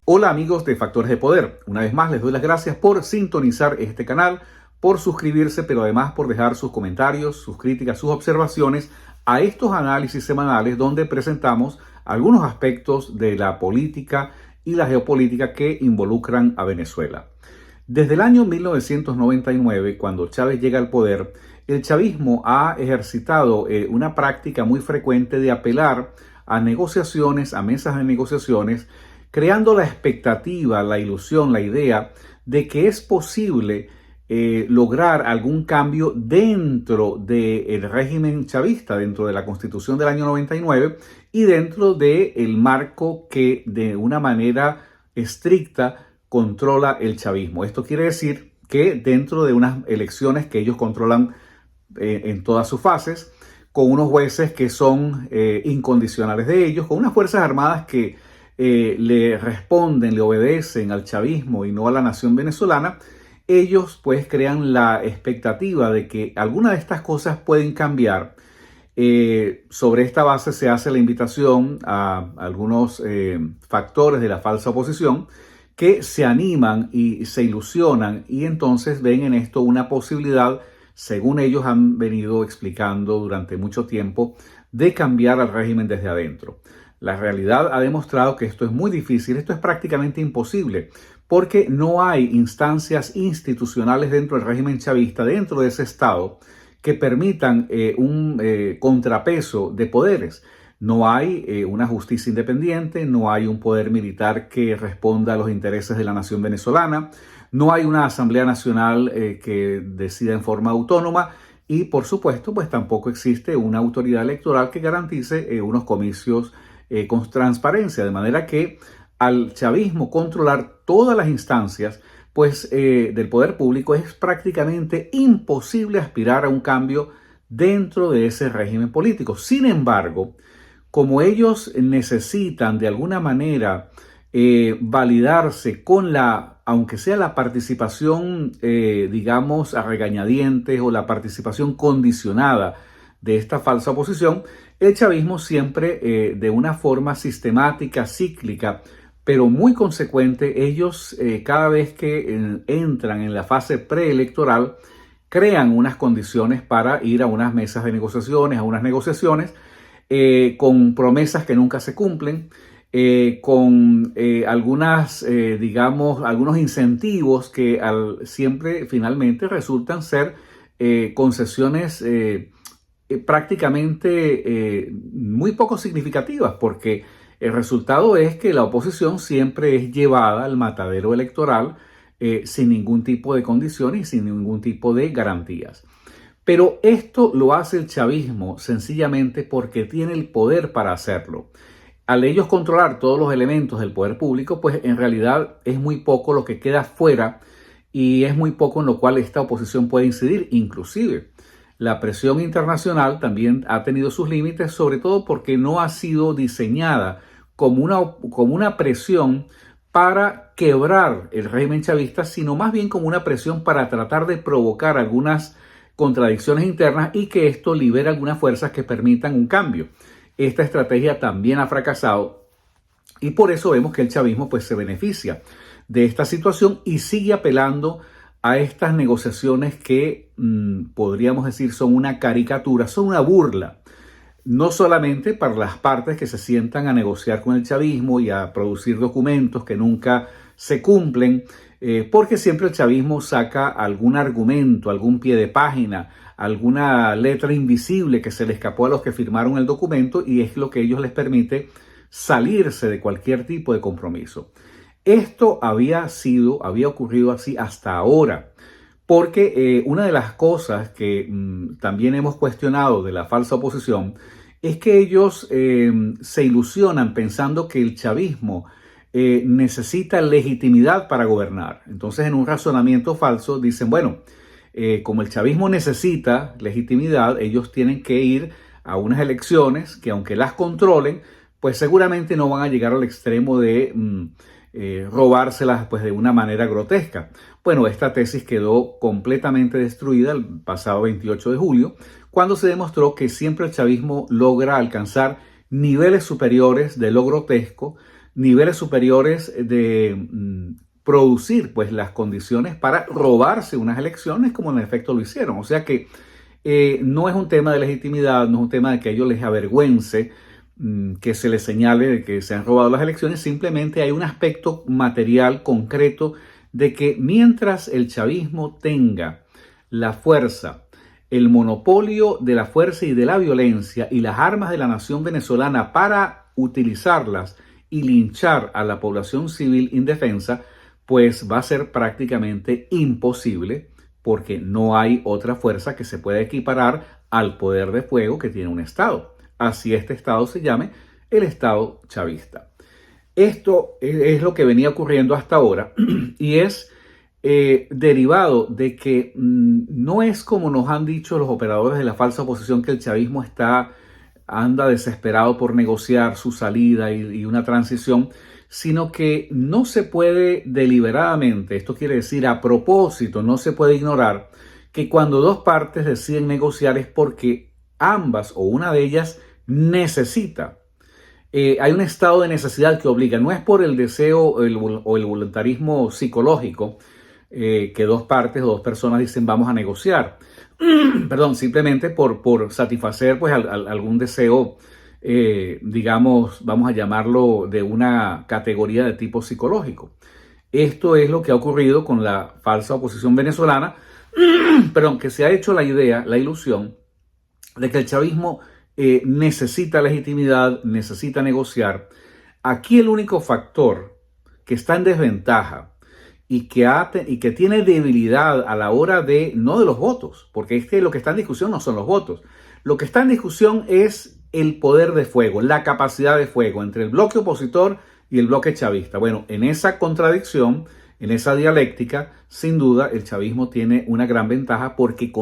Hola amigos de Factores de Poder, una vez más les doy las gracias por sintonizar este canal, por suscribirse, pero además por dejar sus comentarios, sus críticas, sus observaciones a estos análisis semanales donde presentamos algunos aspectos de la política y la geopolítica que involucran a Venezuela. Desde el año 1999, cuando Chávez llega al poder, el chavismo ha ejercitado una práctica muy frecuente de apelar a negociaciones, a mesas de negociaciones, creando la expectativa, la ilusión, la idea de que es posible lograr algún cambio dentro del régimen chavista, dentro de la Constitución del año 99 y dentro del marco que de una manera estricta controla el chavismo. Esto quiere decir que dentro de unas elecciones que ellos controlan en todas sus fases, con unos jueces que son incondicionales de ellos, con unas fuerzas armadas que le responden, le obedecen al chavismo y no a la nación venezolana, ellos pues crean la expectativa de que algunas de estas cosas pueden cambiar. Sobre esta base se hace la invitación a algunos factores de la falsa oposición que se animan y se ilusionan y entonces ven en esto una posibilidad, según ellos han venido explicando durante mucho tiempo, de cambiar al régimen desde adentro. La realidad ha demostrado que esto es muy difícil, esto es prácticamente imposible, porque no hay instancias institucionales dentro del régimen chavista, dentro de ese Estado, que permitan un contrapeso de poderes. No hay una justicia independiente, no hay un poder militar que responda a los intereses de la nación venezolana, no hay una Asamblea Nacional que decida en forma autónoma y, por supuesto, pues tampoco existe una autoridad electoral que garantice unos comicios con transparencia, de manera que al chavismo controlar todas las instancias pues, del poder público es prácticamente imposible aspirar a un cambio dentro de ese régimen político. Sin embargo, como ellos necesitan de alguna manera validarse con aunque sea la participación, digamos, a regañadientes o la participación condicionada de esta falsa oposición, el chavismo siempre de una forma sistemática, cíclica, pero muy consecuente, ellos cada vez que entran en la fase preelectoral, crean unas condiciones para ir a unas mesas de negociaciones, a unas negociaciones, con promesas que nunca se cumplen, con algunos incentivos que siempre finalmente resultan ser concesiones prácticamente muy poco significativas, porque el resultado es que la oposición siempre es llevada al matadero electoral sin ningún tipo de condiciones y sin ningún tipo de garantías. Pero esto lo hace el chavismo sencillamente porque tiene el poder para hacerlo. Al ellos controlar todos los elementos del poder público, pues en realidad es muy poco lo que queda fuera y es muy poco en lo cual esta oposición puede incidir. Inclusive, la presión internacional también ha tenido sus límites, sobre todo porque no ha sido diseñada como una presión para quebrar el régimen chavista, sino más bien como una presión para tratar de provocar algunas contradicciones internas y que esto libere algunas fuerzas que permitan un cambio. Esta estrategia también ha fracasado y por eso vemos que el chavismo pues, se beneficia de esta situación y sigue apelando a estas negociaciones que podríamos decir son una caricatura, son una burla. No solamente para las partes que se sientan a negociar con el chavismo y a producir documentos que nunca se cumplen, porque siempre el chavismo saca algún argumento, algún pie de página, alguna letra invisible que se le escapó a los que firmaron el documento y es lo que ellos les permite salirse de cualquier tipo de compromiso. Esto había ocurrido así hasta ahora. Porque una de las cosas que también hemos cuestionado de la falsa oposición es que ellos se ilusionan pensando que el chavismo necesita legitimidad para gobernar. Entonces, en un razonamiento falso dicen, bueno, como el chavismo necesita legitimidad, ellos tienen que ir a unas elecciones que aunque las controlen, pues seguramente no van a llegar al extremo de robárselas pues, de una manera grotesca. Bueno, esta tesis quedó completamente destruida el pasado 28 de julio, cuando se demostró que siempre el chavismo logra alcanzar niveles superiores de lo grotesco, niveles superiores de producir pues las condiciones para robarse unas elecciones como en efecto lo hicieron. O sea que no es un tema de legitimidad, no es un tema de que a ellos les avergüence que se les señale de que se han robado las elecciones, simplemente hay un aspecto material concreto de que mientras el chavismo tenga la fuerza, el monopolio de la fuerza y de la violencia y las armas de la nación venezolana para utilizarlas y linchar a la población civil indefensa, pues va a ser prácticamente imposible porque no hay otra fuerza que se pueda equiparar al poder de fuego que tiene un Estado. Así este Estado se llame el Estado chavista. Esto es lo que venía ocurriendo hasta ahora y es derivado de que no es como nos han dicho los operadores de la falsa oposición que el chavismo anda desesperado por negociar su salida y una transición, sino que no se puede deliberadamente, esto quiere decir a propósito, no se puede ignorar que cuando dos partes deciden negociar es porque ambas o una de ellas necesita. Hay un estado de necesidad que obliga, no es por el deseo o el voluntarismo psicológico que dos partes o dos personas dicen vamos a negociar, perdón, simplemente por satisfacer pues algún deseo, digamos, vamos a llamarlo de una categoría de tipo psicológico. Esto es lo que ha ocurrido con la falsa oposición venezolana, perdón, que se ha hecho la idea, la ilusión de que el chavismo necesita legitimidad, necesita negociar. Aquí el único factor que está en desventaja y que tiene debilidad a la hora no de los votos, porque es que lo que está en discusión no son los votos. Lo que está en discusión es el poder de fuego, la capacidad de fuego entre el bloque opositor y el bloque chavista. Bueno, en esa contradicción, en esa dialéctica, sin duda el chavismo tiene una gran ventaja porque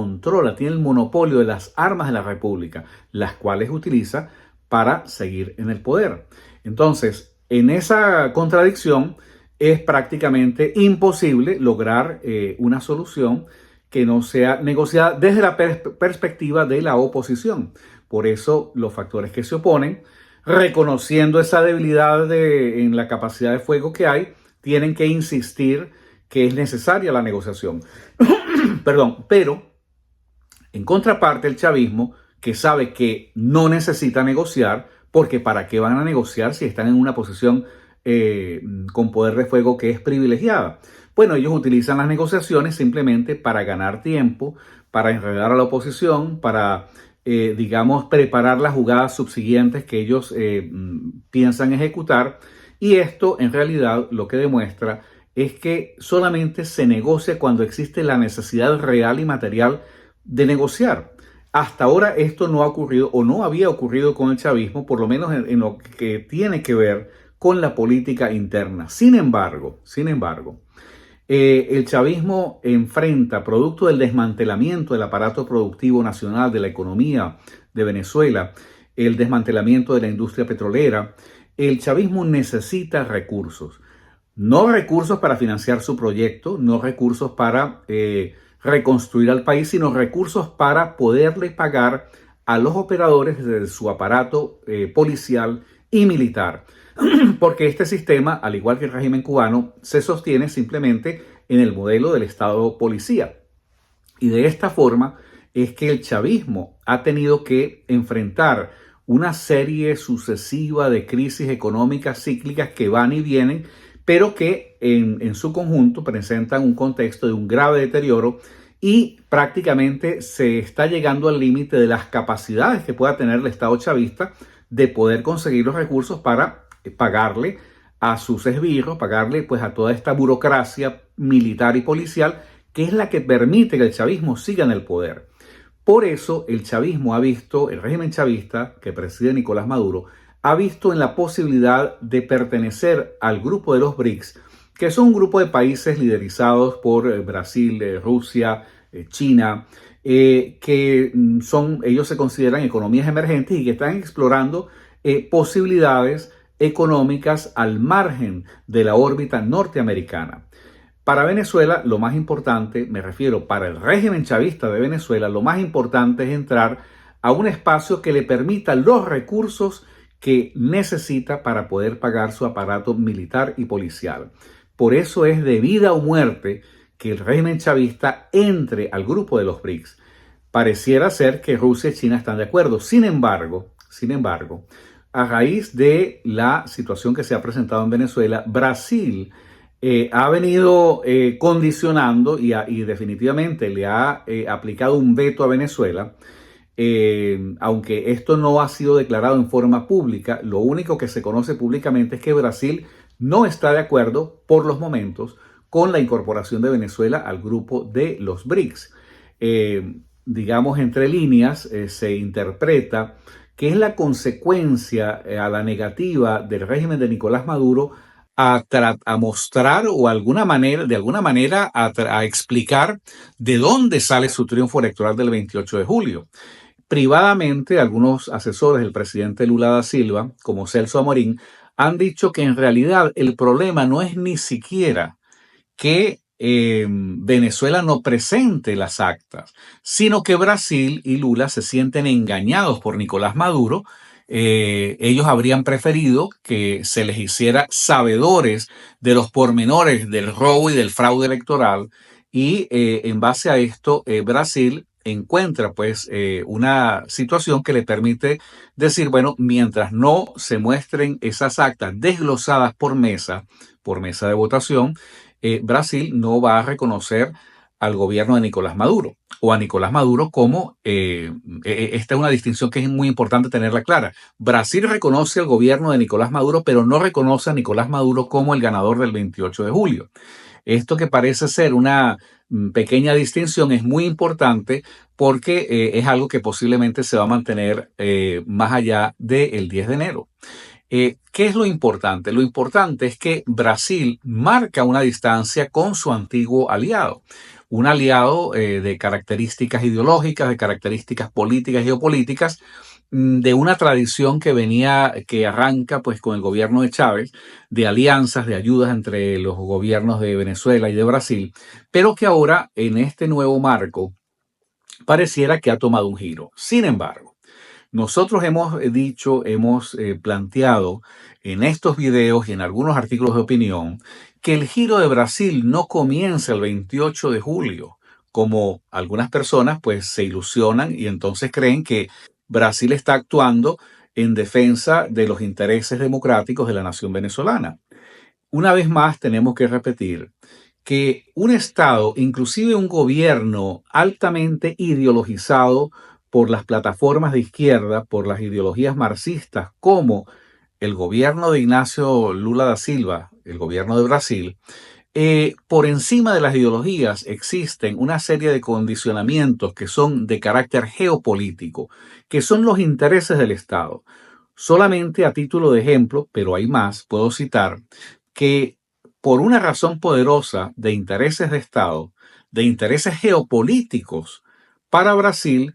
tiene el monopolio de las armas de la República, las cuales utiliza para seguir en el poder. Entonces, en esa contradicción es prácticamente imposible lograr una solución que no sea negociada desde la perspectiva de la oposición. Por eso los factores que se oponen, reconociendo esa debilidad en la capacidad de fuego que hay, tienen que insistir que es necesaria la negociación. Perdón, pero en contraparte el chavismo, que sabe que no necesita negociar, porque ¿para qué van a negociar si están en una posición con poder de fuego que es privilegiada? Bueno, ellos utilizan las negociaciones simplemente para ganar tiempo, para enredar a la oposición, para, digamos, preparar las jugadas subsiguientes que ellos piensan ejecutar. Y esto en realidad lo que demuestra es que solamente se negocia cuando existe la necesidad real y material de negociar. Hasta ahora esto no ha ocurrido o no había ocurrido con el chavismo, por lo menos en lo que tiene que ver con la política interna. Sin embargo, el chavismo enfrenta, producto del desmantelamiento del aparato productivo nacional, de la economía de Venezuela, el desmantelamiento de la industria petrolera, el chavismo necesita recursos. No recursos para financiar su proyecto, no recursos para reconstruir al país, sino recursos para poderle pagar a los operadores de su aparato policial y militar. Porque este sistema, al igual que el régimen cubano, se sostiene simplemente en el modelo del Estado policía. Y de esta forma es que el chavismo ha tenido que enfrentar una serie sucesiva de crisis económicas cíclicas que van y vienen, pero que en su conjunto presentan un contexto de un grave deterioro y prácticamente se está llegando al límite de las capacidades que pueda tener el Estado chavista de poder conseguir los recursos para pagarle a sus esbirros, pagarle pues a toda esta burocracia militar y policial que es la que permite que el chavismo siga en el poder. Por eso el chavismo el régimen chavista que preside Nicolás Maduro, ha visto en la posibilidad de pertenecer al grupo de los BRICS, que son un grupo de países liderizados por Brasil, Rusia, China, que ellos se consideran economías emergentes y que están explorando posibilidades económicas al margen de la órbita norteamericana. Para Venezuela, lo más importante, me refiero para el régimen chavista de Venezuela, lo más importante es entrar a un espacio que le permita los recursos que necesita para poder pagar su aparato militar y policial. Por eso es de vida o muerte que el régimen chavista entre al grupo de los BRICS. Pareciera ser que Rusia y China están de acuerdo. Sin embargo, a raíz de la situación que se ha presentado en Venezuela, Brasil ha venido condicionando y definitivamente le ha aplicado un veto a Venezuela. Aunque esto no ha sido declarado en forma pública, lo único que se conoce públicamente es que Brasil no está de acuerdo por los momentos con la incorporación de Venezuela al grupo de los BRICS. Digamos, entre líneas, se interpreta que es la consecuencia a la negativa del régimen de Nicolás Maduro a mostrar o de alguna manera a explicar de dónde sale su triunfo electoral del 28 de julio. Privadamente, algunos asesores del presidente Lula da Silva, como Celso Amorín, han dicho que en realidad el problema no es ni siquiera que Venezuela no presente las actas, sino que Brasil y Lula se sienten engañados por Nicolás Maduro. Ellos habrían preferido que se les hiciera sabedores de los pormenores del robo y del fraude electoral y en base a esto Brasil encuentra pues una situación que le permite decir, bueno, mientras no se muestren esas actas desglosadas por mesa de votación, Brasil no va a reconocer al gobierno de Nicolás Maduro o a Nicolás Maduro como, esta es una distinción que es muy importante tenerla clara. Brasil reconoce al gobierno de Nicolás Maduro, pero no reconoce a Nicolás Maduro como el ganador del 28 de julio. Esto que parece ser una pequeña distinción es muy importante porque es algo que posiblemente se va a mantener más allá del 10 de enero. ¿Qué es lo importante? Lo importante es que Brasil marca una distancia con su antiguo aliado, un aliado de características ideológicas, de características políticas y geopolíticas, de una tradición que arranca pues con el gobierno de Chávez, de alianzas, de ayudas entre los gobiernos de Venezuela y de Brasil, pero que ahora en este nuevo marco pareciera que ha tomado un giro. Sin embargo, nosotros hemos planteado en estos videos y en algunos artículos de opinión que el giro de Brasil no comienza el 28 de julio, como algunas personas pues se ilusionan y entonces creen que Brasil está actuando en defensa de los intereses democráticos de la nación venezolana. Una vez más tenemos que repetir que un Estado, inclusive un gobierno altamente ideologizado por las plataformas de izquierda, por las ideologías marxistas, como el gobierno de Ignacio Lula da Silva, el gobierno de Brasil, por encima de las ideologías existen una serie de condicionamientos que son de carácter geopolítico, que son los intereses del Estado. Solamente a título de ejemplo, pero hay más, puedo citar que por una razón poderosa de intereses de Estado, de intereses geopolíticos para Brasil,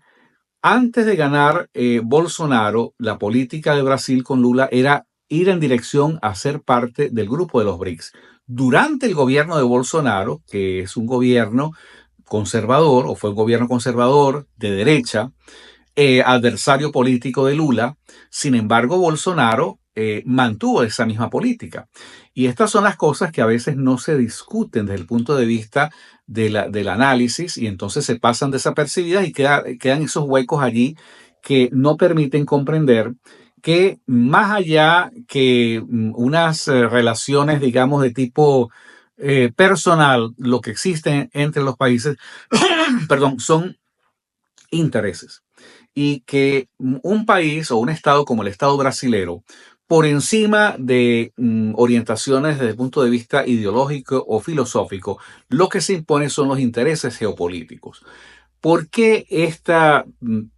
antes de ganar Bolsonaro, la política de Brasil con Lula era ir en dirección a ser parte del grupo de los BRICS. Durante el gobierno de Bolsonaro, que es un gobierno conservador, o fue un gobierno conservador de derecha, adversario político de Lula, sin embargo, Bolsonaro mantuvo esa misma política. Y estas son las cosas que a veces no se discuten desde el punto de vista del análisis y entonces se pasan desapercibidas y quedan esos huecos allí que no permiten comprender que más allá que unas relaciones, digamos, de tipo personal, lo que existe entre los países, perdón, son intereses y que un país o un estado como el estado brasilero, por encima de orientaciones desde el punto de vista ideológico o filosófico, lo que se impone son los intereses geopolíticos. ¿Por qué esta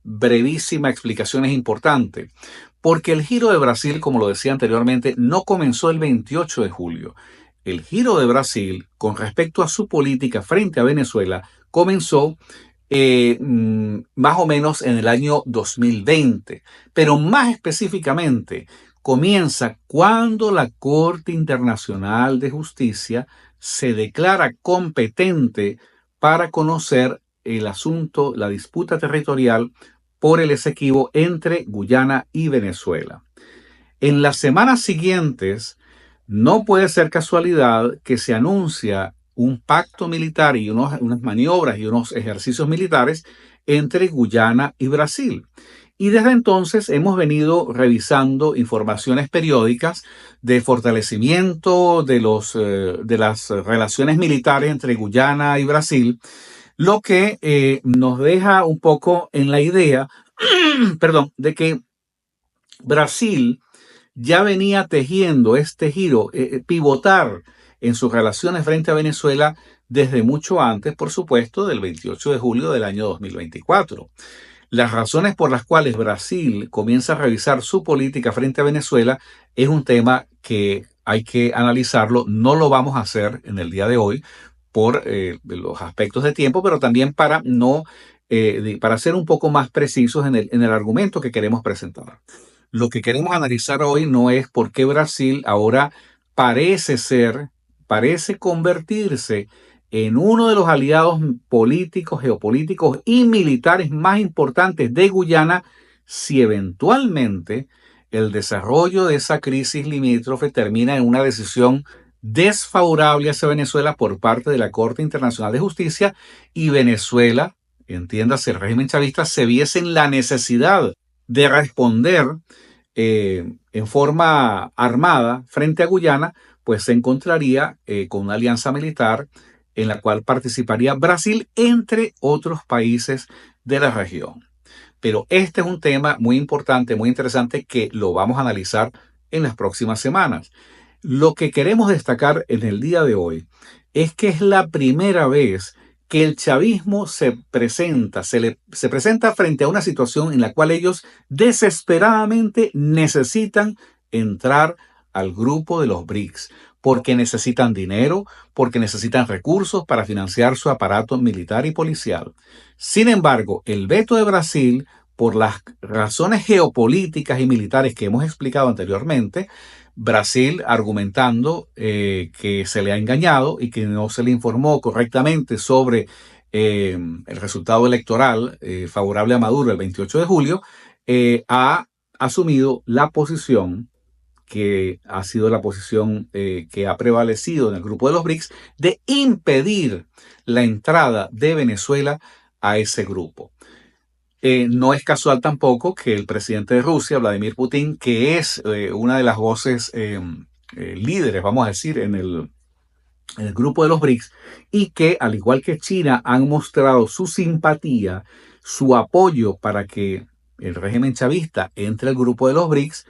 brevísima explicación es importante? Porque el giro de Brasil, como lo decía anteriormente, no comenzó el 28 de julio. El giro de Brasil con respecto a su política frente a Venezuela comenzó más o menos en el año 2020, pero más específicamente comienza cuando la Corte Internacional de Justicia se declara competente para conocer el asunto, la disputa territorial por el Esequibo entre Guyana y Venezuela. En las semanas siguientes, no puede ser casualidad que se anuncia un pacto militar y unas maniobras y unos ejercicios militares entre Guyana y Brasil. Y desde entonces hemos venido revisando informaciones periódicas de fortalecimiento de las relaciones militares entre Guyana y Brasil, lo que nos deja un poco en la idea, perdón, de que Brasil ya venía tejiendo este giro, pivotar en sus relaciones frente a Venezuela desde mucho antes, por supuesto, del 28 de julio del año 2024. Las razones por las cuales Brasil comienza a revisar su política frente a Venezuela es un tema que hay que analizarlo. No lo vamos a hacer en el día de hoy por los aspectos de tiempo, pero también para no para ser un poco más precisos en el argumento que queremos presentar. Lo que queremos analizar hoy no es por qué Brasil ahora parece ser, parece convertirse en uno de los aliados políticos, geopolíticos y militares más importantes de Guyana si eventualmente el desarrollo de esa crisis limítrofe termina en una decisión desfavorable hacia Venezuela por parte de la Corte Internacional de Justicia y Venezuela, entiéndase, el régimen chavista, se viese en la necesidad de responder en forma armada frente a Guyana, pues se encontraría con una alianza militar en la cual participaría Brasil, entre otros países de la región. Pero este es un tema muy importante, muy interesante, que lo vamos a analizar en las próximas semanas. Lo que queremos destacar en el día de hoy es que es la primera vez que el chavismo se presenta frente a una situación en la cual ellos desesperadamente necesitan entrar al grupo de los BRICS, porque necesitan dinero, porque necesitan recursos para financiar su aparato militar y policial. Sin embargo, el veto de Brasil, por las razones geopolíticas y militares que hemos explicado anteriormente, Brasil argumentando que se le ha engañado y que no se le informó correctamente sobre el resultado electoral favorable a Maduro el 28 de julio, ha asumido la posición que ha sido la posición que ha prevalecido en el grupo de los BRICS de impedir la entrada de Venezuela a ese grupo. No es casual tampoco que el presidente de Rusia, Vladimir Putin, que es una de las voces líderes, vamos a decir, en el grupo de los BRICS, y que, al igual que China, han mostrado su simpatía, su apoyo para que el régimen chavista entre al grupo de los BRICS,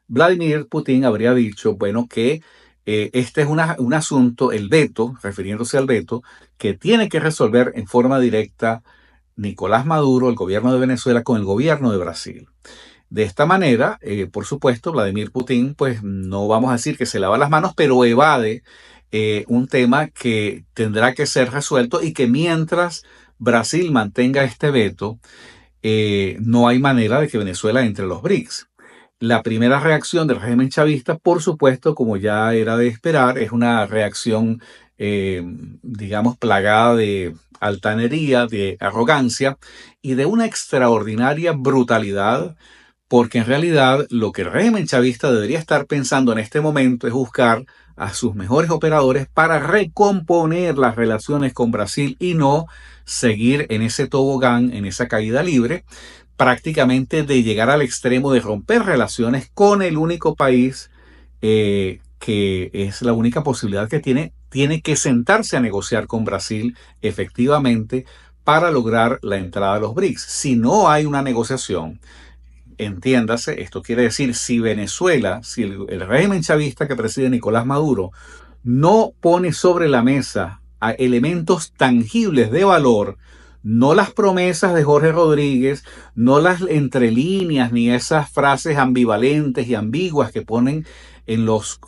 Vladimir Putin habría dicho, bueno, que este es un asunto, el veto, refiriéndose al veto, que tiene que resolver en forma directa Nicolás Maduro, el gobierno de Venezuela, con el gobierno de Brasil. De esta manera, por supuesto, Vladimir Putin, pues no vamos a decir que se lava las manos, pero evade un tema que tendrá que ser resuelto y que mientras Brasil mantenga este veto, no hay manera de que Venezuela entre los BRICS. La primera reacción del régimen chavista, por supuesto, como ya era de esperar, es una reacción, digamos, plagada de altanería, de arrogancia y de una extraordinaria brutalidad, porque en realidad lo que el régimen chavista debería estar pensando en este momento es buscar a sus mejores operadores para recomponer las relaciones con Brasil y no seguir en ese tobogán, en esa caída libre, prácticamente de llegar al extremo de romper relaciones con el único país que es la única posibilidad que tiene que sentarse a negociar con Brasil efectivamente para lograr la entrada de los BRICS. Si no hay una negociación, entiéndase, esto quiere decir, si Venezuela, si el régimen chavista que preside Nicolás Maduro no pone sobre la mesa a elementos tangibles de valor, no las promesas de Jorge Rodríguez, no las entrelíneas ni esas frases ambivalentes y ambiguas que ponen en los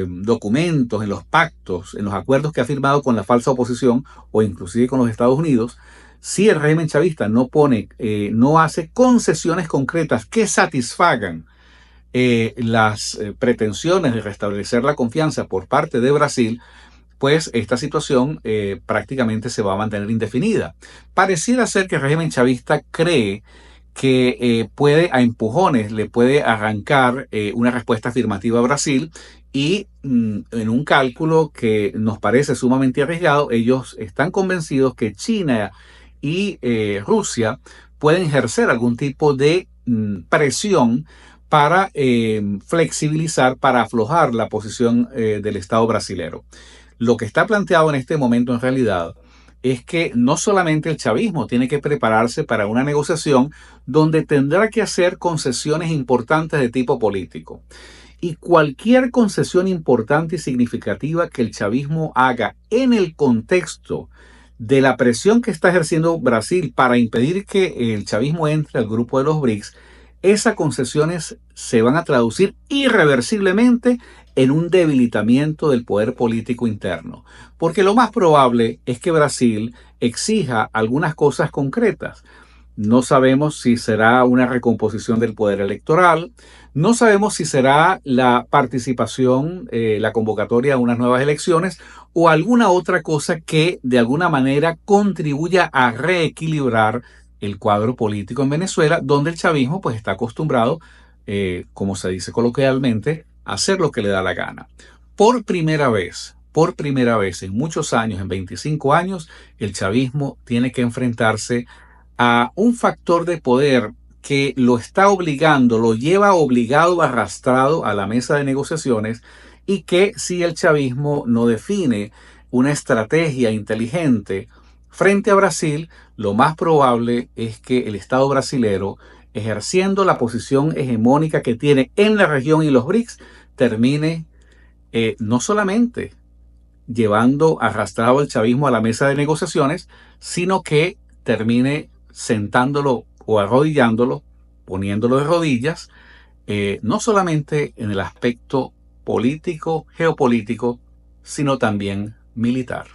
documentos, en los pactos, en los acuerdos que ha firmado con la falsa oposición o inclusive con los Estados Unidos. Si el régimen chavista no hace concesiones concretas que satisfagan las pretensiones de restablecer la confianza por parte de Brasil, pues esta situación prácticamente se va a mantener indefinida. Pareciera ser que el régimen chavista cree que puede a empujones, le puede arrancar una respuesta afirmativa a Brasil y en un cálculo que nos parece sumamente arriesgado, ellos están convencidos que China y Rusia pueden ejercer algún tipo de presión para flexibilizar, para aflojar la posición del Estado brasilero. Lo que está planteado en este momento en realidad es que no solamente el chavismo tiene que prepararse para una negociación donde tendrá que hacer concesiones importantes de tipo político. Y cualquier concesión importante y significativa que el chavismo haga en el contexto de la presión que está ejerciendo Brasil para impedir que el chavismo entre al grupo de los BRICS, esas concesiones se van a traducir irreversiblemente en un debilitamiento del poder político interno. Porque lo más probable es que Brasil exija algunas cosas concretas. No sabemos si será una recomposición del poder electoral, no sabemos si será la participación, la convocatoria a unas nuevas elecciones o alguna otra cosa que de alguna manera contribuya a reequilibrar el cuadro político en Venezuela, donde el chavismo pues está acostumbrado, como se dice coloquialmente, a hacer lo que le da la gana. Por primera vez en muchos años, en 25 años, el chavismo tiene que enfrentarse a un factor de poder que lo está obligando, lo lleva obligado, arrastrado a la mesa de negociaciones y que si el chavismo no define una estrategia inteligente frente a Brasil, lo más probable es que el Estado brasilero, ejerciendo la posición hegemónica que tiene en la región y los BRICS, termine no solamente llevando arrastrado el chavismo a la mesa de negociaciones, sino que termine sentándolo o arrodillándolo, poniéndolo de rodillas, no solamente en el aspecto político, geopolítico, sino también militar.